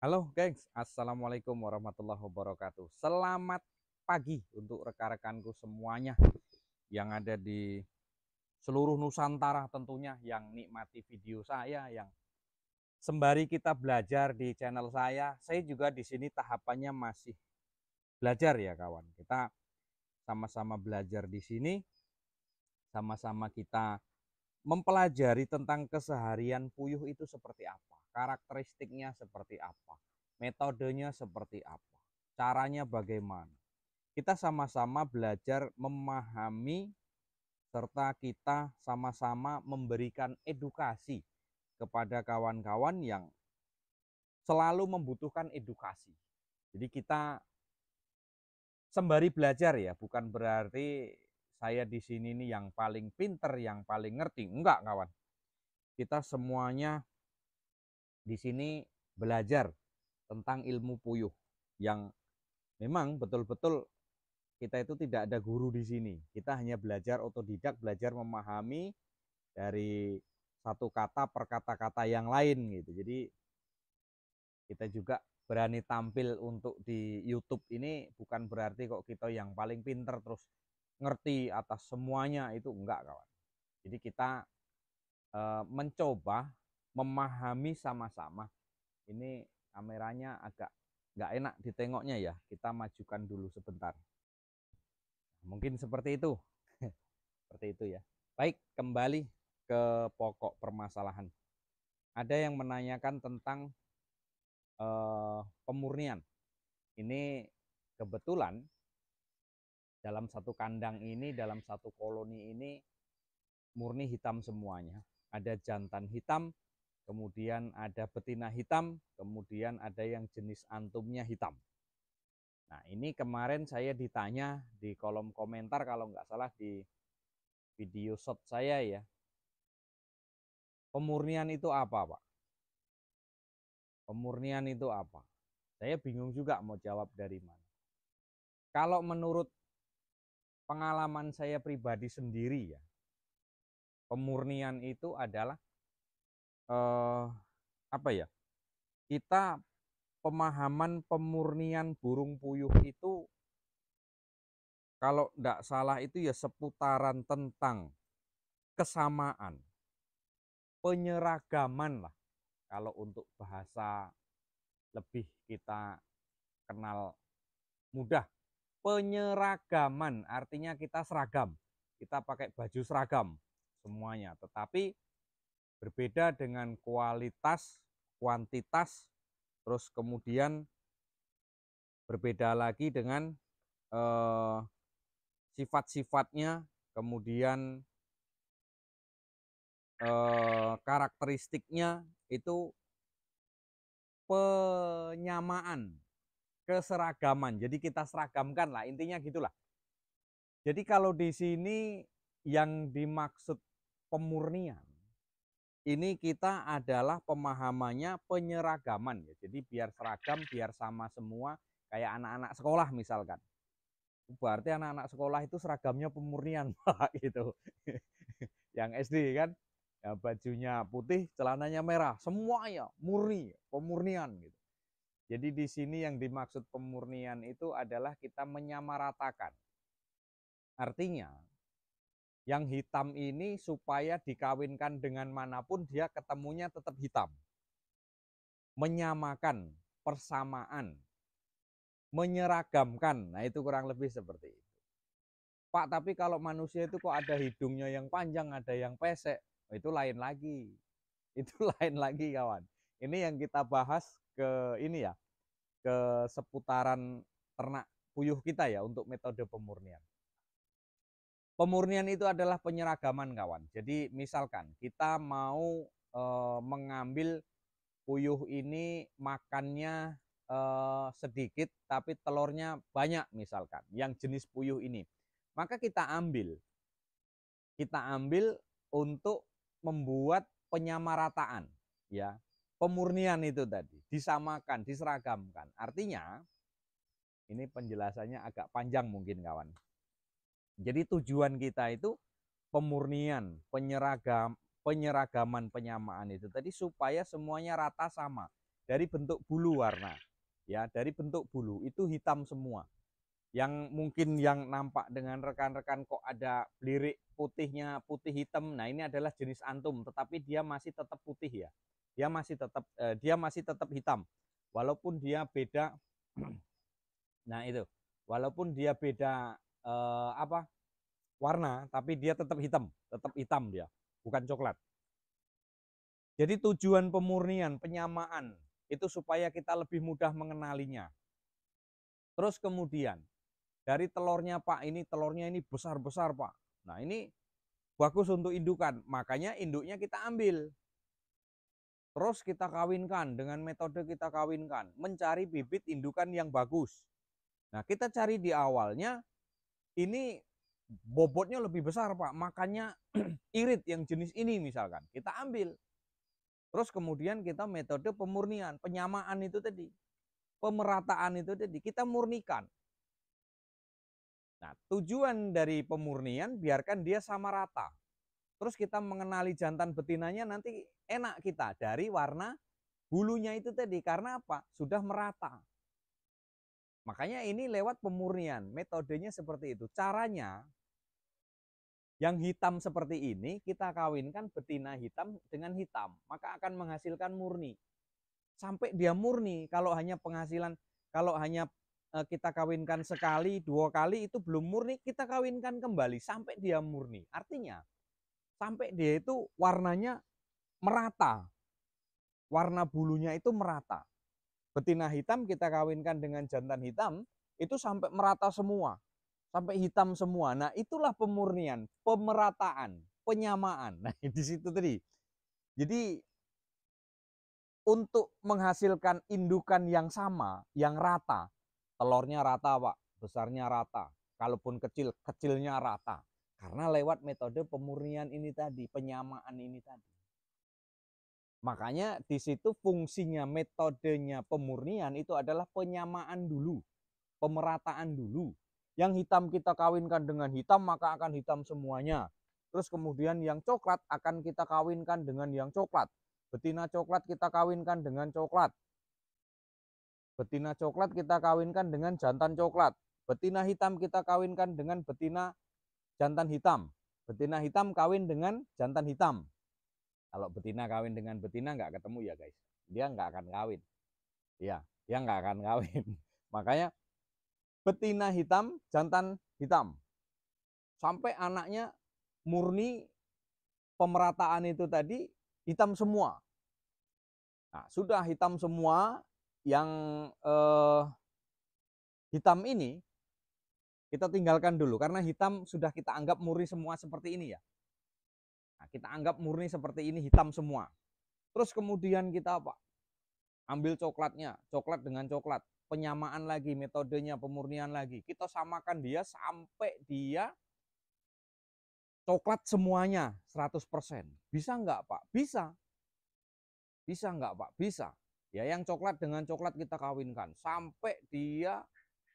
Halo gengs, Assalamualaikum warahmatullahi wabarakatuh. Selamat pagi untuk rekan-rekanku semuanya yang ada di seluruh Nusantara tentunya, yang nikmati video saya, yang sembari kita belajar di channel saya juga di sini tahapannya masih belajar ya kawan. Kita sama-sama belajar di sini, sama-sama kita mempelajari tentang keseharian puyuh itu seperti apa, karakteristiknya seperti apa, metodenya seperti apa, caranya bagaimana. Kita sama-sama belajar memahami serta kita sama-sama memberikan edukasi kepada kawan-kawan yang selalu membutuhkan edukasi. Jadi kita sembari belajar ya, bukan berarti saya di sini nih yang paling pinter, yang paling ngerti. Enggak, kawan. Kita semuanya di sini belajar tentang ilmu puyuh yang memang betul-betul kita itu tidak ada guru di sini. Kita hanya belajar otodidak, belajar memahami dari satu kata per kata-kata yang lain gitu. Jadi kita juga berani tampil untuk di YouTube ini bukan berarti kok kita yang paling pinter terus ngerti atas semuanya, itu enggak kawan. Jadi kita mencoba memahami sama-sama. Ini kameranya agak nggak enak ditengoknya ya, kita majukan dulu sebentar. Mungkin seperti itu. Seperti itu ya. Baik, kembali ke pokok permasalahan. Ada yang menanyakan tentang pemurnian. Ini kebetulan dalam satu kandang ini, dalam satu koloni ini murni hitam semuanya. Ada jantan hitam, kemudian ada betina hitam, kemudian ada yang jenis antumnya hitam. Nah, ini kemarin saya ditanya di kolom komentar, kalau nggak salah di video shot saya ya, pemurnian itu apa, Pak? Pemurnian itu apa? Saya bingung juga mau jawab dari mana. Kalau menurut pengalaman saya pribadi sendiri ya, pemurnian itu adalah eh, apa ya? Kita pemahaman pemurnian burung puyuh itu kalau tidak salah itu ya seputaran tentang kesamaan, penyeragaman lah. Kalau untuk bahasa lebih kita kenal mudah, penyeragaman artinya kita seragam, kita pakai baju seragam semuanya, tetapi berbeda dengan kualitas, kuantitas, terus kemudian berbeda lagi dengan sifat-sifatnya, kemudian karakteristiknya itu penyamaan, keseragaman. Jadi kita seragamkan lah, intinya gitulah. Jadi kalau di sini yang dimaksud pemurnian, ini kita adalah pemahamannya penyeragaman ya. Jadi biar seragam, biar sama semua, kayak anak-anak sekolah misalkan. Berarti anak-anak sekolah itu seragamnya pemurnian, Pak, gitu. Yang SD kan, ya bajunya putih, celananya merah, semuanya murni, pemurnian gitu. Jadi di sini yang dimaksud pemurnian itu adalah kita menyamaratakan. Artinya, yang hitam ini supaya dikawinkan dengan manapun dia ketemunya tetap hitam. Menyamakan, persamaan, menyeragamkan. Nah, itu kurang lebih seperti itu. Pak, tapi kalau manusia itu kok ada hidungnya yang panjang, ada yang pesek. Itu lain lagi. Itu lain lagi, kawan. Ini yang kita bahas ke ini ya, ke seputaran ternak puyuh kita ya untuk metode pemurnian. Pemurnian itu adalah penyeragaman, kawan. Jadi misalkan kita mau mengambil puyuh ini makannya sedikit tapi telurnya banyak misalkan, yang jenis puyuh ini. Maka kita ambil untuk membuat penyamarataan ya. Pemurnian itu tadi disamakan, diseragamkan. Artinya ini penjelasannya agak panjang mungkin kawan. Jadi tujuan kita itu pemurnian, penyeragaman, penyamaan itu tadi supaya semuanya rata sama. dari bentuk bulu warna. Ya, dari bentuk bulu itu hitam semua. Yang mungkin yang nampak dengan rekan-rekan kok ada belirik putihnya, putih hitam. Nah, ini adalah jenis antum, tetapi dia masih tetap putih ya. Dia masih tetap hitam. Walaupun dia beda nah itu. Walaupun dia beda warna, tapi dia tetap hitam dia, bukan coklat. Jadi tujuan pemurnian, penyamaan itu supaya kita lebih mudah mengenalinya. Terus kemudian dari telurnya Pak, ini telurnya ini besar-besar Pak. Nah ini bagus untuk indukan, makanya induknya kita ambil. Terus kita kawinkan, dengan metode kita kawinkan, mencari bibit indukan yang bagus. Nah kita cari di awalnya, ini bobotnya lebih besar Pak, makanya irit yang jenis ini misalkan, kita ambil. Terus kemudian kita metode pemurnian, penyamaan itu tadi, pemerataan itu tadi, kita murnikan. Nah, tujuan dari pemurnian biarkan dia sama rata. Terus kita mengenali jantan betinanya nanti enak kita dari warna bulunya itu tadi. Karena apa? Sudah merata. Makanya ini lewat pemurnian, metodenya seperti itu. Caranya, yang hitam seperti ini kita kawinkan betina hitam dengan hitam, maka akan menghasilkan murni. Sampai dia murni, kalau hanya kita kawinkan sekali, 2 kali itu belum murni, kita kawinkan kembali sampai dia murni. Artinya sampai dia itu warnanya merata, warna bulunya itu merata. Betina hitam kita kawinkan dengan jantan hitam itu sampai merata semua, sampai hitam semua. Nah itulah pemurnian, pemerataan, penyamaan. Nah di situ tadi. Jadi untuk menghasilkan indukan yang sama, yang rata, telurnya rata Pak, besarnya rata, kalaupun kecil, kecilnya rata. Karena lewat metode pemurnian ini tadi, penyamaan ini tadi. Makanya di situ fungsinya, metodenya pemurnian itu adalah penyamaan dulu, pemerataan dulu. Yang hitam kita kawinkan dengan hitam, maka akan hitam semuanya. Terus kemudian yang coklat akan kita kawinkan dengan yang coklat. Betina coklat kita kawinkan dengan coklat. Betina coklat kita kawinkan dengan jantan coklat. Betina hitam kita kawinkan dengan betina jantan hitam. Betina hitam kawin dengan jantan hitam. Kalau betina kawin dengan betina nggak ketemu ya guys. Dia nggak akan kawin. Ya, dia nggak akan kawin. Makanya betina hitam, jantan hitam. Sampai anaknya murni pemerataan itu tadi hitam semua. Nah, sudah hitam semua, yang hitam ini kita tinggalkan dulu karena hitam sudah kita anggap murni semua seperti ini ya. Nah, kita anggap murni seperti ini, hitam semua. Terus kemudian kita apa? Ambil coklatnya, coklat dengan coklat, penyamaan lagi, metodenya pemurnian lagi. Kita samakan dia sampai dia coklat semuanya 100%. Bisa enggak Pak? Bisa. Bisa enggak Pak? Bisa. Ya yang coklat dengan coklat kita kawinkan sampai dia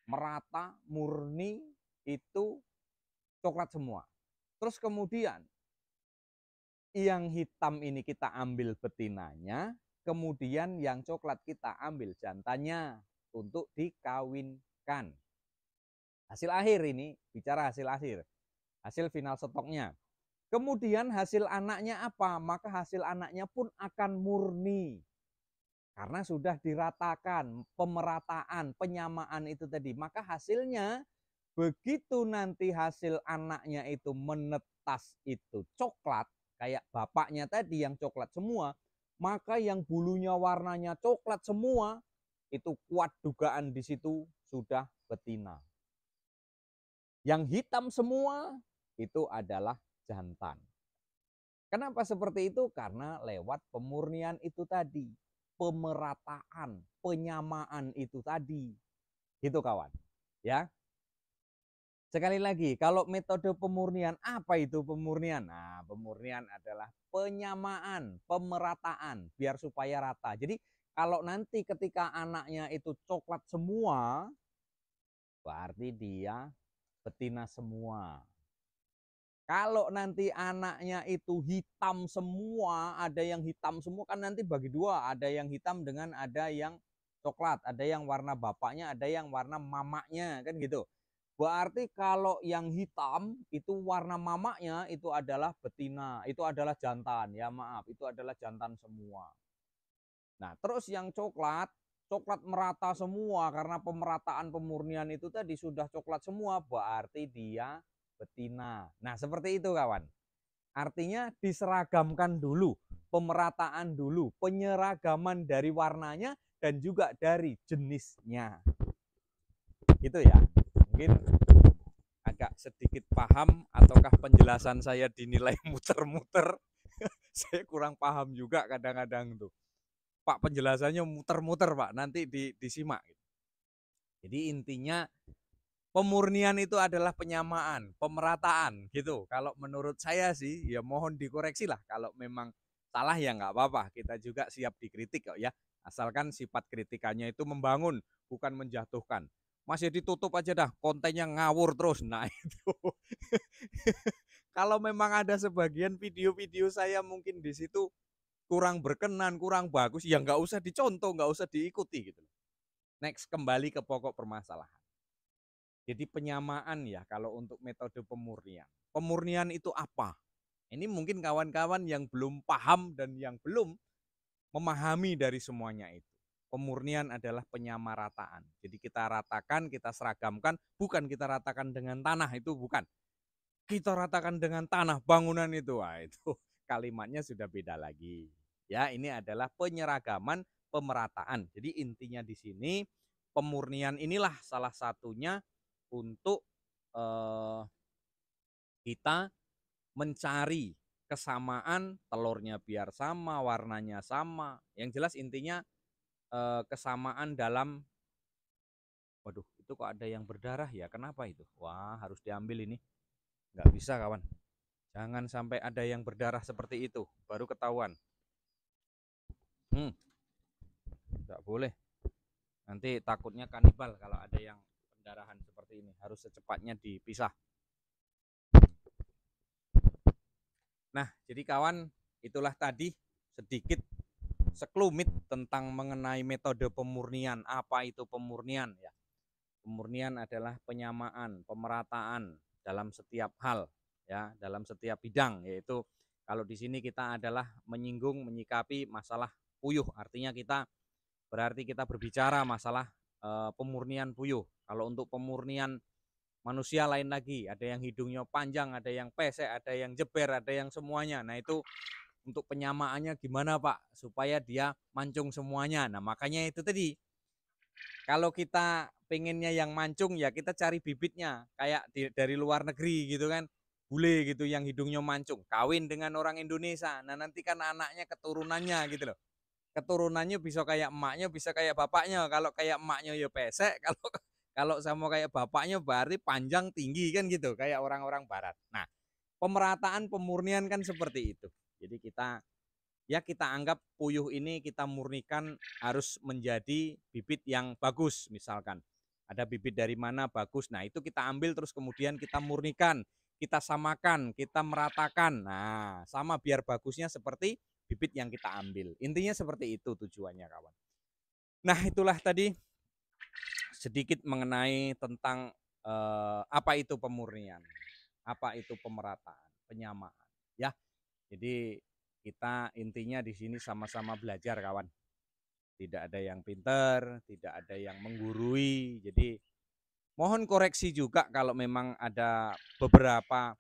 merata, murni, itu coklat semua. Terus kemudian yang hitam ini kita ambil betinanya, kemudian yang coklat kita ambil jantannya untuk dikawinkan. Hasil akhir ini, bicara hasil akhir, hasil final stoknya. Kemudian hasil anaknya apa? Maka hasil anaknya pun akan murni. Karena sudah diratakan, pemerataan, penyamaan itu tadi. Maka hasilnya, begitu nanti hasil anaknya itu menetas itu coklat, kayak bapaknya tadi yang coklat semua, maka yang bulunya warnanya coklat semua, itu kuat dugaan di situ sudah betina. Yang hitam semua itu adalah jantan. Kenapa seperti itu? Karena lewat pemurnian itu tadi, pemerataan, penyamaan itu tadi. Gitu kawan. Ya. Sekali lagi, kalau metode pemurnian, apa itu pemurnian? Nah, pemurnian adalah penyamaan, pemerataan, biar supaya rata. Jadi, kalau nanti ketika anaknya itu coklat semua, berarti dia betina semua. Kalau nanti anaknya itu hitam semua, ada yang hitam semua kan nanti bagi dua, ada yang hitam dengan ada yang coklat, ada yang warna bapaknya, ada yang warna mamaknya, kan gitu. Berarti kalau yang hitam itu warna mamaknya itu adalah betina, itu adalah jantan, ya maaf, itu adalah jantan semua. Nah, terus yang coklat, coklat merata semua karena pemerataan pemurnian itu tadi sudah coklat semua, berarti dia betina. Nah, seperti itu kawan. Artinya diseragamkan dulu, pemerataan dulu, penyeragaman dari warnanya dan juga dari jenisnya. Gitu ya. Mungkin agak sedikit paham ataukah penjelasan saya dinilai muter-muter. Saya kurang paham juga kadang-kadang tuh. Pak penjelasannya muter-muter Pak, nanti disimak. Jadi intinya pemurnian itu adalah penyamaan, pemerataan gitu. Kalau menurut saya sih ya mohon dikoreksi lah. Kalau memang salah ya nggak apa-apa, kita juga siap dikritik kok ya. Asalkan sifat kritikannya itu membangun, bukan menjatuhkan. Masih ditutup aja dah, kontennya ngawur terus. Nah itu. Kalau memang ada sebagian video-video saya mungkin di situ kurang berkenan, kurang bagus, ya nggak usah dicontoh, nggak usah diikuti gitu. Next, kembali ke pokok permasalahan. Jadi penyamaan ya kalau untuk metode pemurnian. Pemurnian itu apa? Ini mungkin kawan-kawan yang belum paham dan yang belum memahami dari semuanya itu. Pemurnian adalah penyamarataan. Jadi kita ratakan, kita seragamkan, bukan kita ratakan dengan tanah, itu bukan. Kita ratakan dengan tanah bangunan itu. Wah, itu kalimatnya sudah beda lagi. Ya, ini adalah penyeragaman, pemerataan. Jadi intinya di sini pemurnian inilah salah satunya untuk kita mencari kesamaan, telurnya biar sama, warnanya sama. Yang jelas intinya kesamaan dalam, waduh itu kok ada yang berdarah ya, kenapa itu? Wah harus diambil ini, nggak bisa kawan. Jangan sampai ada yang berdarah seperti itu, baru ketahuan. Nggak boleh. Nanti takutnya kanibal kalau ada yang pendarahan seperti ini, harus secepatnya dipisah. Nah, jadi kawan, itulah tadi sedikit sekelumit tentang mengenai metode pemurnian. Apa itu pemurnian ya? Pemurnian adalah penyamaan, pemerataan dalam setiap hal ya, dalam setiap bidang, yaitu kalau di sini kita adalah menyinggung, menyikapi masalah puyuh. Artinya kita berarti kita berbicara masalah pemurnian puyuh. Kalau untuk pemurnian manusia lain lagi, ada yang hidungnya panjang, ada yang pesek, ada yang jeber, ada yang semuanya. Nah itu untuk penyamaannya gimana Pak supaya dia mancung semuanya. Nah makanya itu tadi, kalau kita pengennya yang mancung ya kita cari bibitnya kayak dari luar negeri gitu kan, bule gitu yang hidungnya mancung, kawin dengan orang Indonesia. Nah nanti kan anaknya keturunannya gitu loh, keturunannya bisa kayak emaknya, bisa kayak bapaknya. Kalau kayak emaknya ya pesek, kalau kalau sama kayak bapaknya berarti panjang tinggi kan gitu, kayak orang-orang barat. Nah, pemerataan pemurnian kan seperti itu. Jadi kita ya kita anggap puyuh ini kita murnikan harus menjadi bibit yang bagus misalkan. Ada bibit dari mana bagus. Nah, itu kita ambil terus kemudian kita murnikan, kita samakan, kita meratakan. Nah, sama biar bagusnya seperti bibit yang kita ambil. Intinya seperti itu tujuannya kawan. Nah, itulah tadi sedikit mengenai tentang apa itu pemurnian, apa itu pemerataan, penyamaan. Ya, jadi kita intinya di sini sama-sama belajar kawan. Tidak ada yang pinter, tidak ada yang menggurui. Jadi mohon koreksi juga kalau memang ada beberapa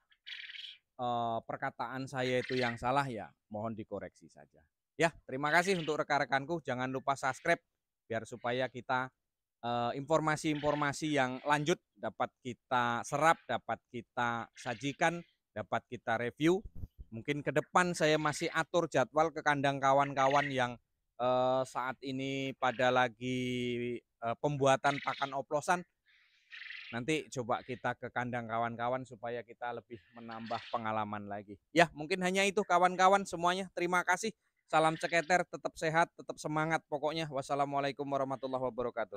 perkataan saya itu yang salah ya, mohon dikoreksi saja. Ya, terima kasih untuk rekan-rekanku. Jangan lupa subscribe biar supaya kita informasi-informasi yang lanjut dapat kita serap, dapat kita sajikan, dapat kita review. Mungkin ke depan saya masih atur jadwal ke kandang kawan-kawan yang saat ini pada lagi pembuatan pakan oplosan. Nanti coba kita ke kandang kawan-kawan supaya kita lebih menambah pengalaman lagi. Ya, mungkin hanya itu kawan-kawan semuanya. Terima kasih. Salam ceketer, tetap sehat, tetap semangat pokoknya. Wassalamualaikum warahmatullahi wabarakatuh.